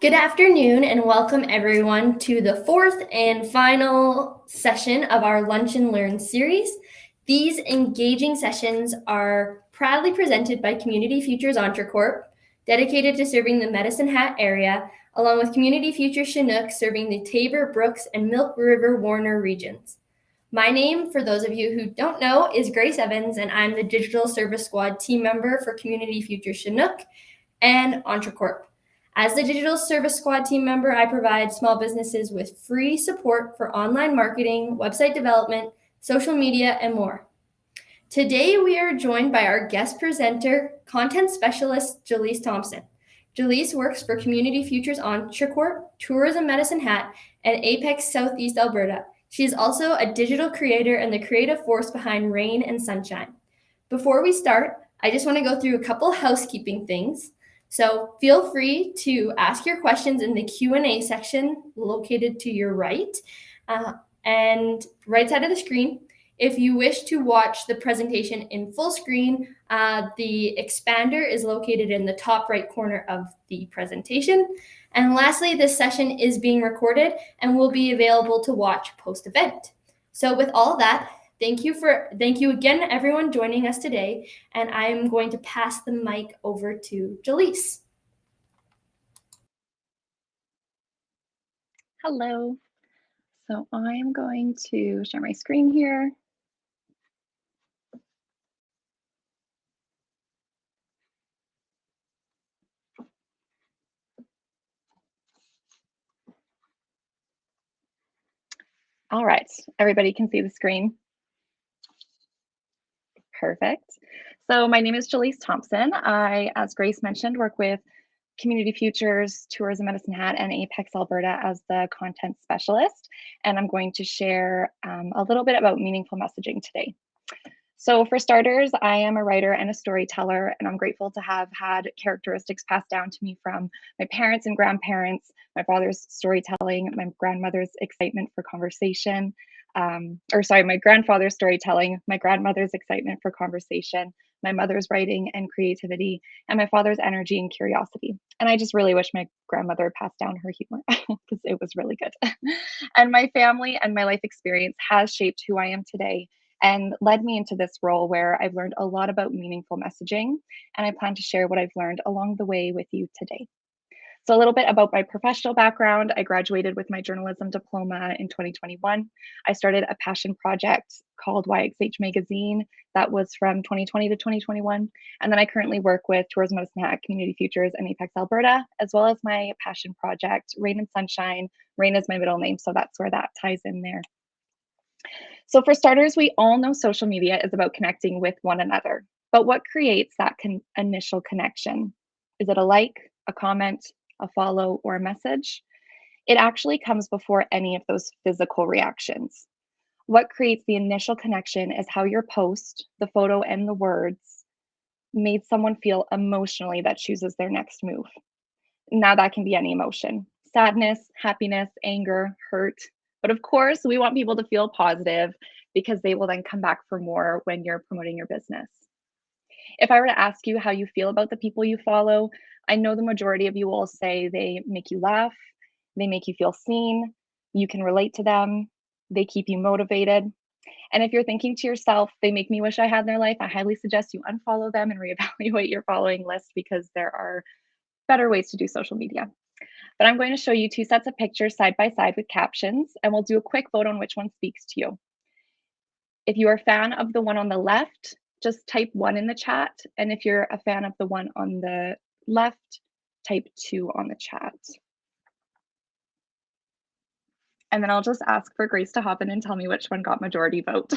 Good afternoon and welcome everyone to the fourth and final session of our Lunch and Learn series. These engaging sessions are proudly presented by Community Futures Entrecorp, dedicated to serving the Medicine Hat area, along with Community Futures Chinook serving the Tabor, Brooks, and Milk River Warner regions. My name, for those of you who don't know, is Grace Evans, and I'm the Digital Service Squad team member for Community Futures Chinook and Entrecorp. As the Digital Service Squad team member, I provide small businesses with free support for online marketing, website development, social media, and more. Today, we are joined by our guest presenter, content specialist Jaleese Thompson. Jaleese works for Community Futures Entrecorp, Tourism Medicine Hat, and Apex Southeast Alberta. She is also a digital creator and the creative force behind Rain and Sunshine. Before we start, I just want to go through a couple housekeeping things. So feel free to ask your questions in the Q&A section located to your right and right side of the screen. If you wish to watch the presentation in full screen, the expander is located in the top right corner of the presentation. And lastly, this session is being recorded and will be available to watch post-event. So with all that, thank you again, everyone joining us today. And I am going to pass the mic over to Jaleese. Hello. So I'm going to share my screen here. All right, everybody can see the screen. Perfect. So my name is Jaleese Thompson. I, as Grace mentioned, work with Community Futures, Tourism Medicine Hat, and Apex Alberta as the content specialist. And I'm going to share a little bit about meaningful messaging today. So for starters, I am a writer and a storyteller, and I'm grateful to have had characteristics passed down to me from my parents and grandparents, my father's storytelling, my grandmother's excitement for conversation, my grandfather's storytelling, my grandmother's excitement for conversation, my mother's writing and creativity, and my father's energy and curiosity. And I just really wish my grandmother passed down her humor because it was really good. And my family and my life experience has shaped who I am today and led me into this role where I've learned a lot about meaningful messaging, and I plan to share what I've learned along the way with you today. So, a little bit about my professional background. I graduated with my journalism diploma in 2021. I started a passion project called YXH Magazine that was from 2020 to 2021. And then I currently work with Tourism Medicine Hat, Community Futures, and Apex Alberta, as well as my passion project, Rain and Sunshine. Rain is my middle name, so that's where that ties in there. So for starters, we all know social media is about connecting with one another. But what creates that initial connection? Is it a like, a comment, a follow, or a message? It actually comes before any of those physical reactions. What creates the initial connection is how your post, the photo, and the words made someone feel emotionally that chooses their next move. Now, that can be any emotion: sadness, happiness, anger, hurt. But of course, we want people to feel positive because they will then come back for more when you're promoting your business. If I were to ask you how you feel about the people you follow, I know the majority of you will say they make you laugh, they make you feel seen, you can relate to them, they keep you motivated. And if you're thinking to yourself, they make me wish I had their life, I highly suggest you unfollow them and reevaluate your following list because there are better ways to do social media. But I'm going to show you two sets of pictures side by side with captions, and we'll do a quick vote on which one speaks to you. If you are a fan of the one on the left, just type 1 in the chat. And if you're a fan of the one on the left, type 2 on the chat. And then I'll just ask for Grace to hop in and tell me which one got majority vote.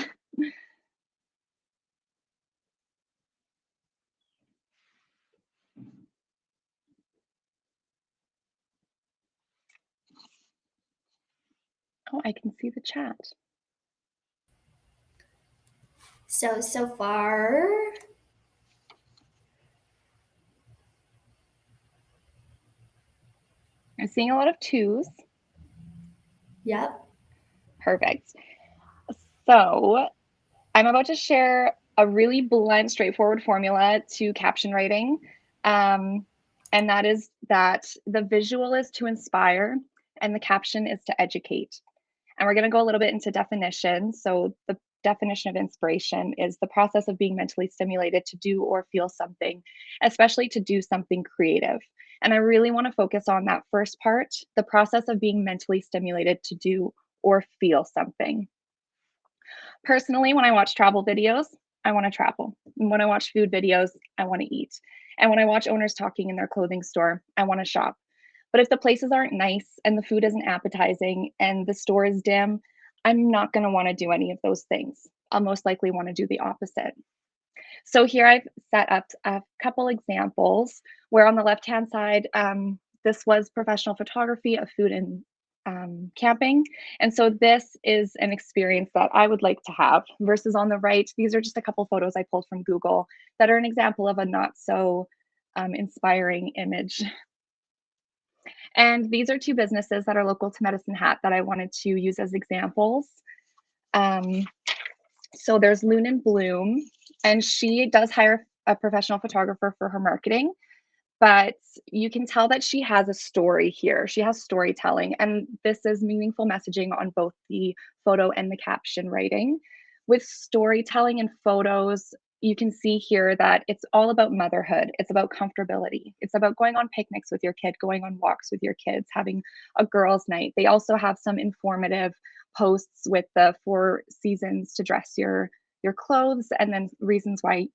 Oh, I can see the chat. So far, I'm seeing a lot of 2s. Yep. Perfect. So I'm about to share a really blunt, straightforward formula to caption writing. And that is that the visual is to inspire and the caption is to educate. And we're going to go a little bit into definitions. So the definition of inspiration is the process of being mentally stimulated to do or feel something, especially to do something creative. And I really want to focus on that first part, the process of being mentally stimulated to do or feel something. Personally, when I watch travel videos, I want to travel. And when I watch food videos, I want to eat. And when I watch owners talking in their clothing store, I want to shop. But if the places aren't nice and the food isn't appetizing and the store is dim, I'm not going to want to do any of those things. I'll most likely want to do the opposite. So here I've set up a couple examples where on the left-hand side, this was professional photography of food and camping. And so this is an experience that I would like to have versus on the right, these are just a couple photos I pulled from Google that are an example of a not so inspiring image. And these are two businesses that are local to Medicine Hat that I wanted to use as examples. So there's Loon and Bloom, and she does hire a professional photographer for her marketing, but you can tell that she has a story here. She has storytelling, and this is meaningful messaging on both the photo and the caption writing. With storytelling and photos, you can see here that it's all about motherhood. It's about comfortability. It's about going on picnics with your kid, going on walks with your kids, having a girls' night. They also have some informative posts with the 4 seasons to dress your clothes, and then reasons why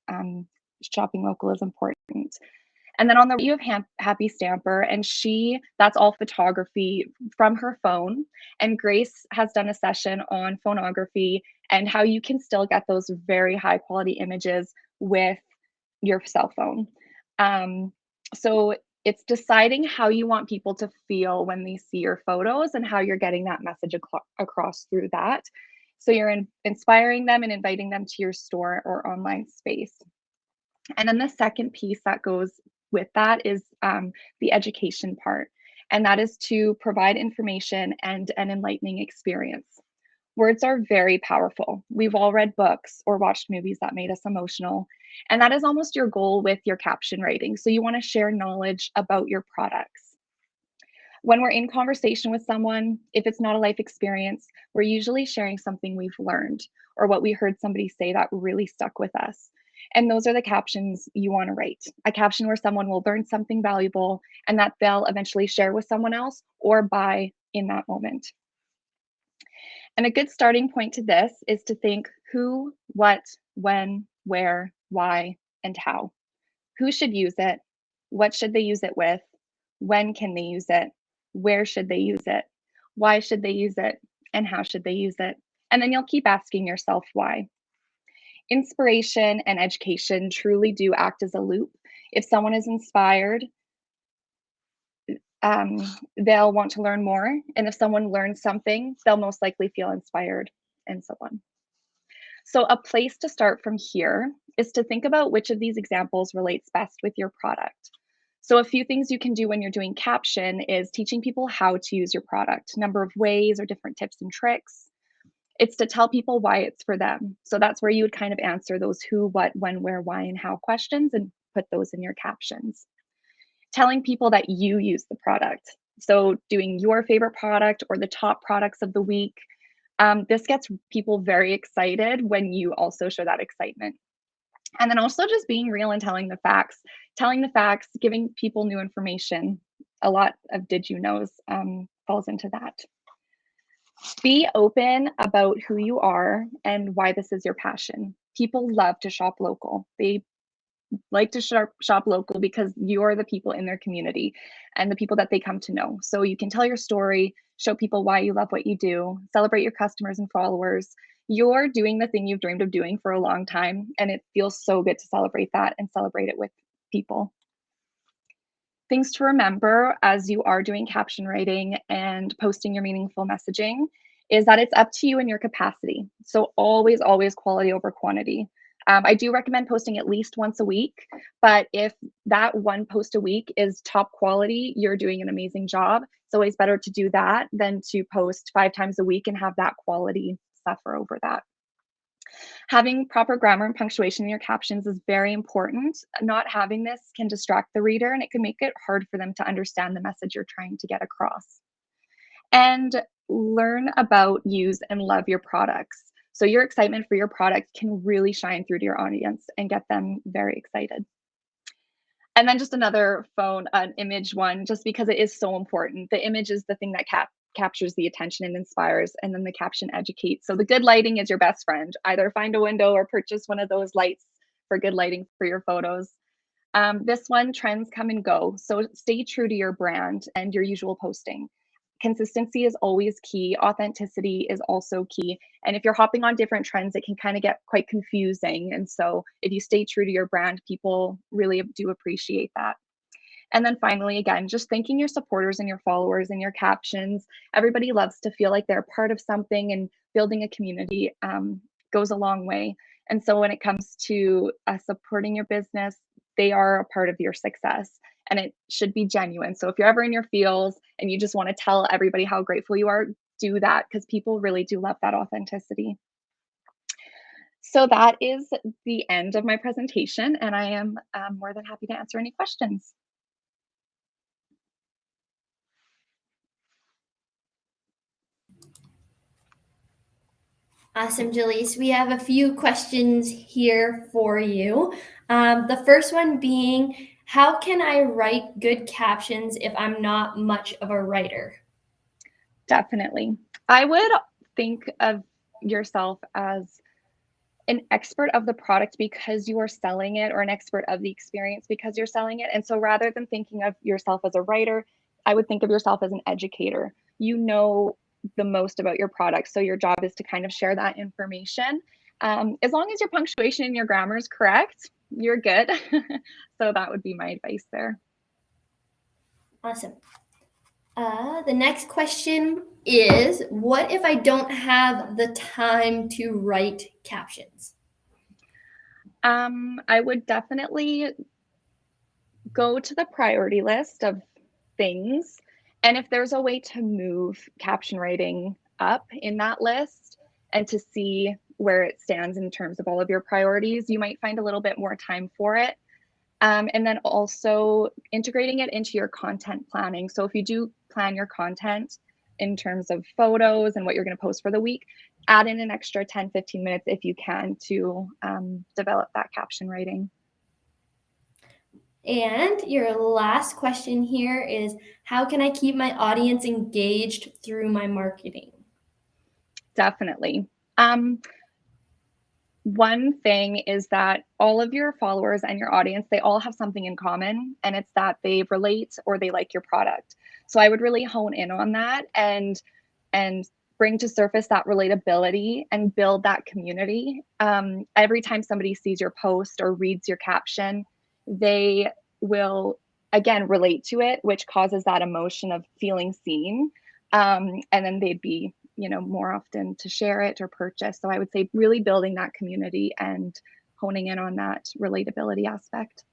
shopping local is important. And then on the right, you have Happy Stamper, and that's all photography from her phone. And Grace has done a session on phonography and how you can still get those very high quality images with your cell phone. So it's deciding how you want people to feel when they see your photos and how you're getting that message across through that. So you're inspiring them and inviting them to your store or online space. And then the second piece that goes with that is the education part, and that is to provide information and an enlightening experience. Words are very powerful. We've all read books or watched movies that made us emotional, and that is almost your goal with your caption writing. So you want to share knowledge about your products. When we're in conversation with someone, if it's not a life experience, we're usually sharing something we've learned or what we heard somebody say that really stuck with us. And those are the captions you want to write. A caption where someone will learn something valuable and that they'll eventually share with someone else or buy in that moment. And a good starting point to this is to think who, what, when, where, why, and how. Who should use it? What should they use it with? When can they use it? Where should they use it? Why should they use it? And how should they use it? And then you'll keep asking yourself why. Inspiration and education truly do act as a loop. If someone is inspired, they'll want to learn more. And if someone learns something, they'll most likely feel inspired, and so on. So, a place to start from here is to think about which of these examples relates best with your product. So, a few things you can do when you're doing caption is teaching people how to use your product, number of ways or different tips and tricks. It's to tell people why it's for them. So that's where you would kind of answer those who, what, when, where, why, and how questions and put those in your captions. Telling people that you use the product. So doing your favorite product or the top products of the week. This gets people very excited when you also show that excitement. And then also just being real and telling the facts, giving people new information. A lot of did you knows falls into that. Be open about who you are and why this is your passion. People love to shop local. They like to shop local because you're the people in their community and the people that they come to know. So you can tell your story, show people why you love what you do, celebrate your customers and followers. You're doing the thing you've dreamed of doing for a long time, and it feels so good to celebrate that and celebrate it with people. Things to remember as you are doing caption writing and posting your meaningful messaging is that it's up to you and your capacity. So always, always quality over quantity. I do recommend posting at least once a week, but if that one post a week is top quality, you're doing an amazing job. It's always better to do that than to post 5 times a week and have that quality suffer over that. Having proper grammar and punctuation in your captions is very important. Not having this can distract the reader and it can make it hard for them to understand the message you're trying to get across. And learn about, use, and love your products. So your excitement for your product can really shine through to your audience and get them very excited. And then just another an image one, just because it is so important. The image is the thing that captures the attention and inspires, and then the caption educates. So the good lighting is your best friend. Either find a window or purchase one of those lights for good lighting for your photos. This one, trends come and go. So stay true to your brand and your usual posting. Consistency is always key. Authenticity is also key. And if you're hopping on different trends, it can kind of get quite confusing. And so if you stay true to your brand, people really do appreciate that. And then finally, again, just thanking your supporters and your followers and your captions. Everybody loves to feel like they're part of something, and building a community goes a long way. And so when it comes to supporting your business, they are a part of your success, and it should be genuine. So if you're ever in your feels and you just want to tell everybody how grateful you are, do that, because people really do love that authenticity. So that is the end of my presentation, and I am more than happy to answer any questions. Awesome, Jaleese. We have a few questions here for you. The first one being, how can I write good captions if I'm not much of a writer? Definitely. I would think of yourself as an expert of the product because you are selling it, or an expert of the experience because you're selling it. And so rather than thinking of yourself as a writer, I would think of yourself as an educator. You know the most about your product. So your job is to kind of share that information. As long as your punctuation and your grammar is correct, you're good. So that would be my advice there. Awesome. The next question is, what if I don't have the time to write captions? I would definitely go to the priority list of things. And if there's a way to move caption writing up in that list and to see where it stands in terms of all of your priorities, you might find a little bit more time for it. And then also integrating it into your content planning. So if you do plan your content in terms of photos and what you're going to post for the week, add in an extra 10-15 minutes if you can to develop that caption writing. And your last question here is, how can I keep my audience engaged through my marketing? Definitely. One thing is that all of your followers and your audience, they all have something in common, and it's that they relate or they like your product. So I would really hone in on that and bring to surface that relatability and build that community. Every time somebody sees your post or reads your caption, they will again relate to it, which causes that emotion of feeling seen. And then they'd be more often to share it or purchase. So I would say really building that community and honing in on that relatability aspect.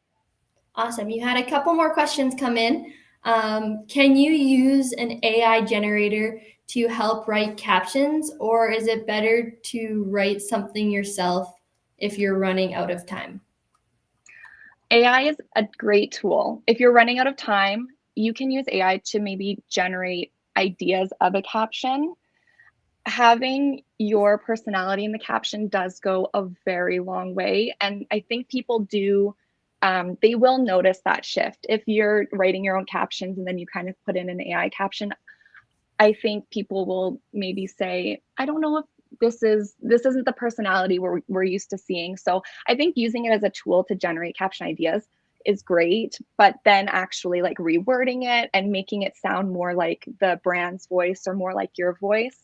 Awesome. You had a couple more questions come in. Can you use an AI generator to help write captions, or is it better to write something yourself if you're running out of time? AI is a great tool. If you're running out of time, you can use AI to maybe generate ideas of a caption. Having your personality in the caption does go a very long way. And I think people do, they will notice that shift. If you're writing your own captions and then you kind of put in an AI caption, I think people will maybe say, I don't know if this isn't the personality we're used to seeing. So I think using it as a tool to generate caption ideas is great, but then actually like rewording it and making it sound more like the brand's voice or more like your voice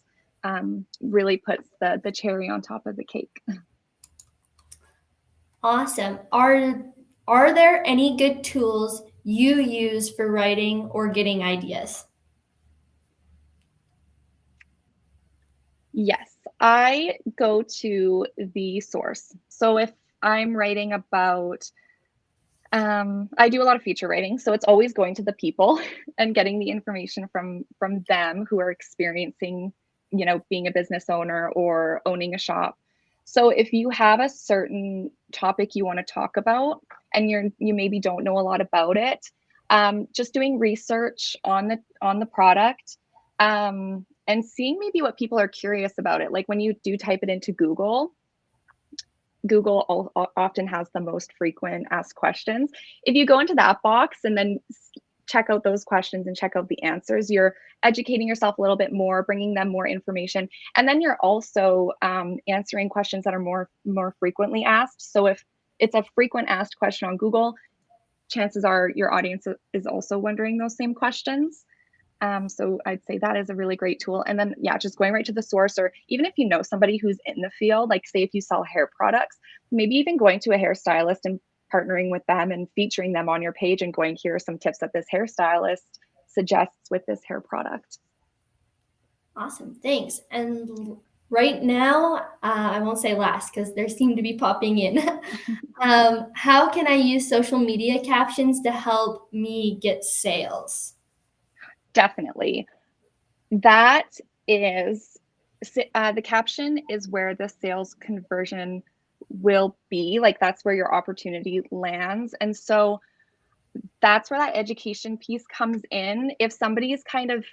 really puts the cherry on top of the cake. Awesome. Are there any good tools you use for writing or getting ideas? Yes, I go to the source. So if I'm writing about, I do a lot of feature writing, so it's always going to the people and getting the information from them who are experiencing, being a business owner or owning a shop. So if you have a certain topic you want to talk about and you maybe don't know a lot about it, just doing research on the product, and seeing maybe what people are curious about it. Like when you do type it into Google, Google often has the most frequent asked questions. If you go into that box and then check out those questions and check out the answers, you're educating yourself a little bit more, bringing them more information, and then you're also answering questions that are more frequently asked. So if it's a frequent asked question on Google, chances are your audience is also wondering those same questions. So I'd say that is a really great tool. And then, yeah, just going right to the source, or even if you know somebody who's in the field, like say if you sell hair products, maybe even going to a hairstylist and partnering with them and featuring them on your page and going, here are some tips that this hairstylist suggests with this hair product. Awesome, thanks. And right now, I won't say last because there seem to be popping in. How can I use social media captions to help me get sales? Definitely. That is, the caption is where the sales conversion will be. Like that's where your opportunity lands. And so that's where that education piece comes in. If somebody is kind of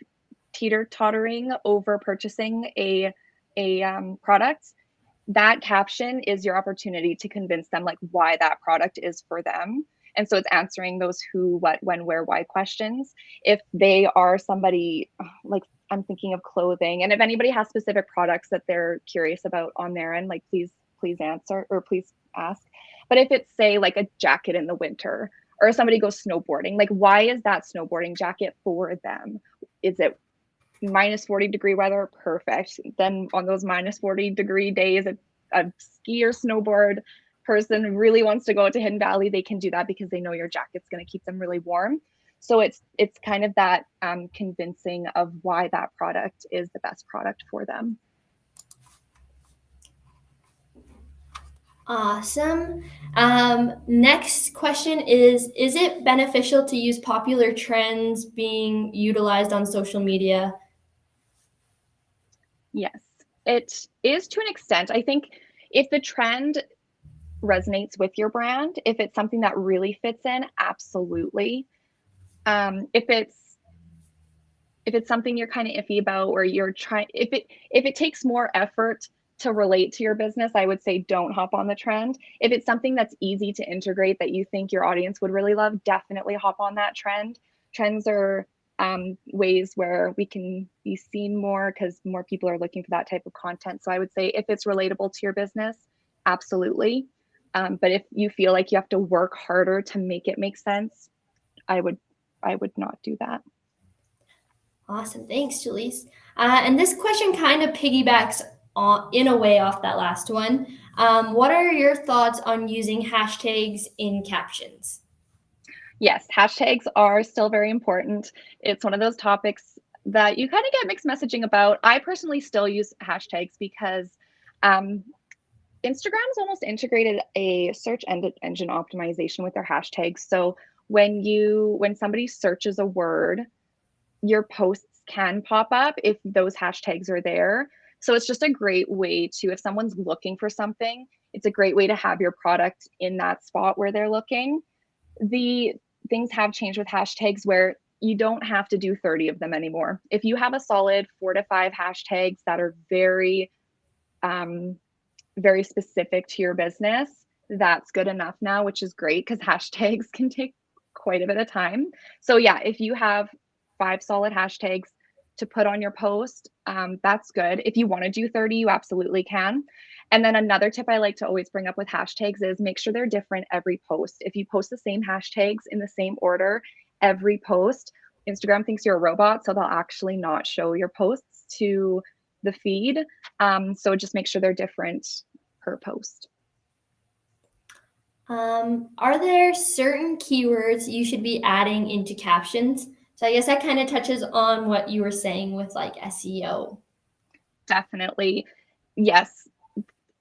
teeter-tottering over purchasing a product, that caption is your opportunity to convince them like why that product is for them. And so it's answering those who, what, when, where, why questions. If they are somebody like, I'm thinking of clothing, and if anybody has specific products that they're curious about on their end, like please answer or please ask. But if it's say like a jacket in the winter, or somebody goes snowboarding, like why is that snowboarding jacket for them? Is it minus 40-degree weather? Perfect. Then on those minus 40-degree days, a ski or snowboard person really wants to go to Hidden Valley, they can do that because they know your jacket's going to keep them really warm. So it's kind of that convincing of why that product is the best product for them. Awesome. Next question is it beneficial to use popular trends being utilized on social media? Yes, it is to an extent. I think if the trend resonates with your brand, if it's something that really fits in, absolutely. If it's something you're kind of iffy about, or you're trying, if it takes more effort to relate to your business, I would say don't hop on the trend. If it's something that's easy to integrate that you think your audience would really love, definitely hop on that trend. Trends are ways where we can be seen more because more people are looking for that type of content. So I would say if it's relatable to your business, absolutely. But if you feel like you have to work harder to make it make sense, I would not do that. Awesome. Thanks, Julisse. And this question kind of piggybacks in a way off that last one. What are your thoughts on using hashtags in captions? Yes, hashtags are still very important. It's one of those topics that you kind of get mixed messaging about. I personally still use hashtags because Instagram's almost integrated a search engine optimization with their hashtags. So when somebody searches a word, your posts can pop up if those hashtags are there. So it's just a great way to, if someone's looking for something, it's a great way to have your product in that spot where they're looking. The things have changed with hashtags where you don't have to do 30 of them anymore. If you have a solid 4 to 5 hashtags that are very very specific to your business, that's good enough now, which is great because hashtags can take quite a bit of time. So yeah, if you have 5 solid hashtags to put on your post, that's good. If you want to do 30, you absolutely can. And then another tip I like to always bring up with hashtags is make sure they're different every post. If you post the same hashtags in the same order every post, Instagram thinks you're a robot, so they'll actually not show your posts to the feed. So just make sure they're different per post. Are there certain keywords you should be adding into captions? So I guess that kind of touches on what you were saying with like SEO. Definitely. Yes.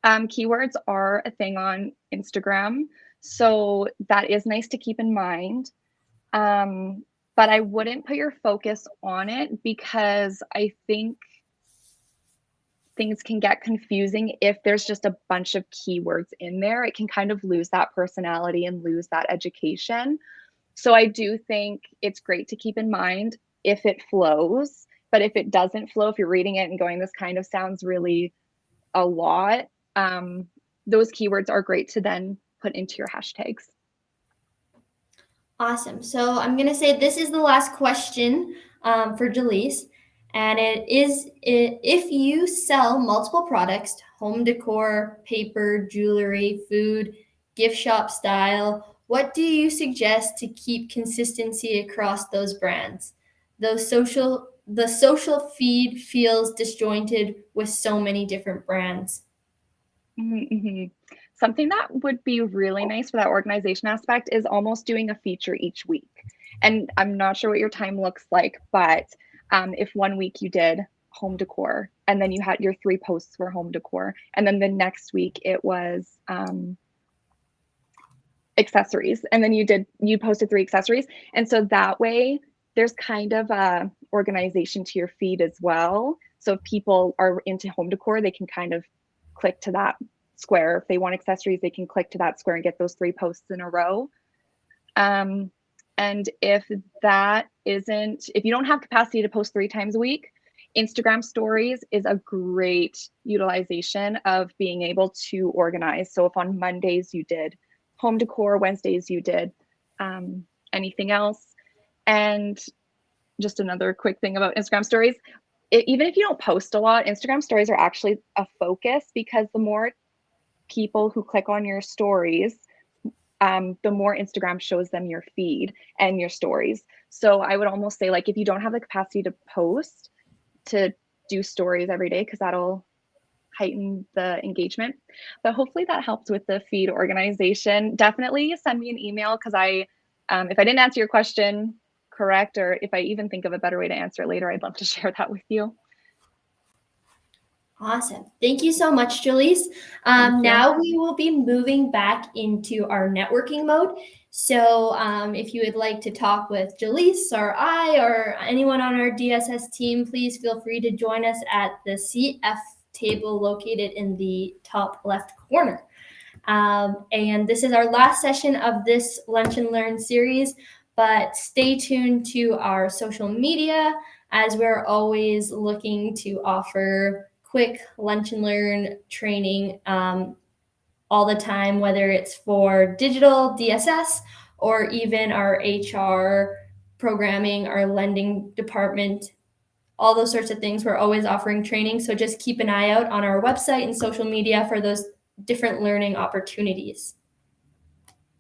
Keywords are a thing on Instagram. So that is nice to keep in mind. But I wouldn't put your focus on it because I think things can get confusing if there's just a bunch of keywords in there. It can kind of lose that personality and lose that education. So I do think it's great to keep in mind if it flows, but if it doesn't flow, if you're reading it and going, this kind of sounds really a lot, those keywords are great to then put into your hashtags. Awesome. So I'm going to say this is the last question for Jaleese. And it is, if you sell multiple products, home decor, paper, jewelry, food, gift shop style, what do you suggest to keep consistency across those brands? The social feed feels disjointed with so many different brands. Mm-hmm. Something that would be really nice for that organization aspect is almost doing a feature each week. And I'm not sure what your time looks like, but if one week you did home decor and then you had your 3 posts were home decor, and then the next week it was accessories, and then you posted 3 accessories. And so that way there's kind of a organization to your feed as well. So if people are into home decor, they can kind of click to that square. If they want accessories, they can click to that square and get those 3 posts in a row. And if you don't have capacity to post 3 times a week, Instagram stories is a great utilization of being able to organize. So if on Mondays you did home decor, Wednesdays you did anything else. And just another quick thing about Instagram stories, even if you don't post a lot, Instagram stories are actually a focus, because the more people who click on your stories, the more Instagram shows them your feed and your stories. So I would almost say, like, if you don't have the capacity to post, to do stories every day, because that'll heighten the engagement. But hopefully that helps with the feed organization. Definitely send me an email, because if I didn't answer your question correct, or if I even think of a better way to answer it later, I'd love to share that with you. Awesome. Thank you so much, Jaleese. Now we will be moving back into our networking mode. So if you would like to talk with Jaleese or I or anyone on our DSS team, please feel free to join us at the CF table located in the top left corner. And this is our last session of this Lunch and Learn series, but stay tuned to our social media, as we're always looking to offer quick lunch and learn training all the time, whether it's for digital DSS or even our HR programming, our lending department, all those sorts of things. We're always offering training. So just keep an eye out on our website and social media for those different learning opportunities.